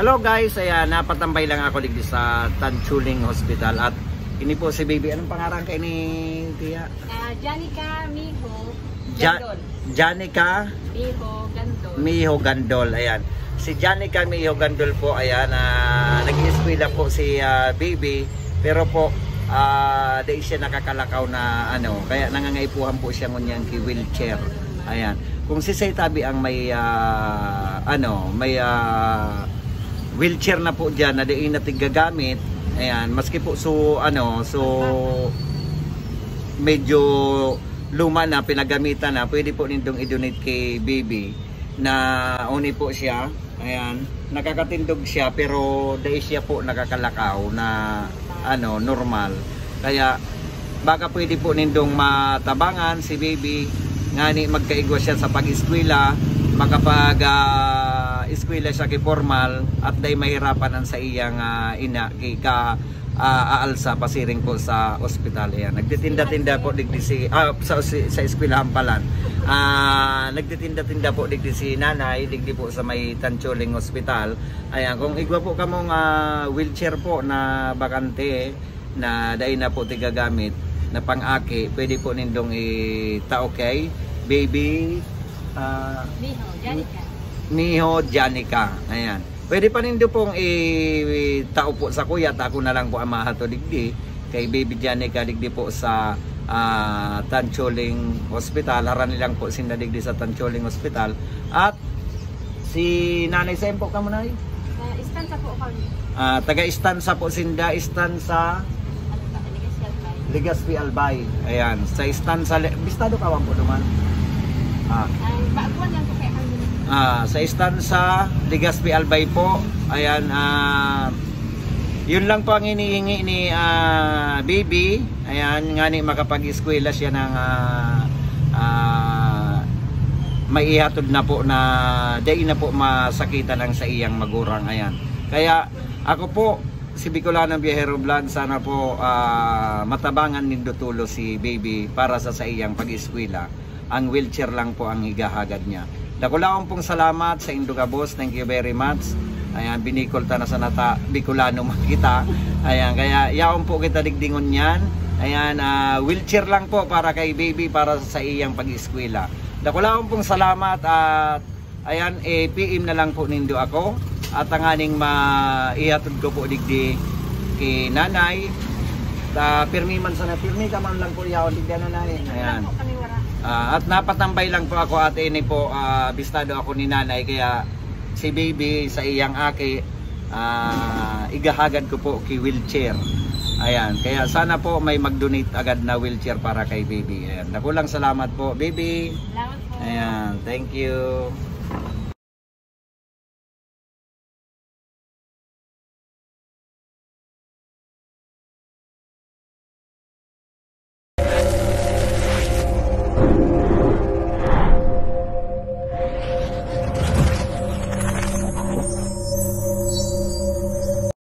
Hello guys, ayan, napatambay lang ako dito sa Tanchuling Hospital at ini po si baby. Anong pangalan kay ni Tia? Janica Miho Gandol. Janica Miho Gandol. Ayan. Si Janica Miho Gandol po, ayan, nag-i-eskwela po si baby, pero po dahil siya nakakalakaw na ano, kaya nangangaipuhan po siya ngunyang ki wheelchair. Ayan. Kung si Saytabi ang may wheelchair na po diyan na diin natin gagamit, ayan, maski po so medyo luma na, pinagamitan na, pwede po nindong i-donate kay baby na uni po siya. Ayan, nakakatindog siya pero dahil siya po nakakalakaw na normal, kaya baka pwede po nindong matabangan si baby ngani magkaigwa siya sa pag-eskwela, makapag eskwela siya kay formal at dahil mahirapan ang sa iyang ina kay aalsa pasiring po sa ospital. Ayan, nagtitinda-tinda po digdi sa eskwelahan palan. Nagtitinda-tinda po digdi si nanay digdi po sa may Tanchuling Hospital. Ayan, kung igwa po kamong wheelchair po na bakante na dahil na po tigagamit na pang-aki, pwede po nindong itao kay baby Miho Janica. Ayan, pwede pa nindo pong itao po sa kuya, ako na lang po ang mahato digdi kay baby Janica digdi po sa Tanchuling Hospital. Haran nilang po sinda digdi sa Tanchuling Hospital. At si nanay Sempo ka mo na Istansa po kami. Taga-istansa po sinda, istansa Legazpi Albay. Ayan, sa istansa bistado kawan po duman. Baguan lang po kaya kami. Sa istansa Legazpi Albay po. Ayan, yun lang po ang inihingi ni baby. Ayan, nga ni makapag-eskwela siya ng maihatod na po na dahil na po masakitan lang sa iyang magurang. Ayan, kaya ako po si Bicolanong Biyahero Vlog, sana po matabangan nindo tulo si baby para sa iyang pag-eskwela. Ang wheelchair lang po ang higahagad niya. Dakulaon pong salamat sa Induga Boss, thank you very much. Ayan, binikol ta na sa nata Bicolano makita. Ayan, kaya yaon po kita digdingon yan. Ayan, wheelchair lang po para kay baby para sa iyang pag-eskwela. Dakulaon pong salamat at ayan, PM na lang po nindo ako at ang aning maihatod ko po digdi kay nanay. Pirmi man sana, pirmi ka man lang po yaon digdi nanay. Ayan. At napatambay lang po ako at ini po bistado ako ni nanay, kaya si baby sa iyang aki igahagad ko po kay wheelchair. Ayan, kaya sana po may mag-donate agad na wheelchair para kay baby. Ayan, nakulang salamat po baby. Salamat po. Ayan, thank you.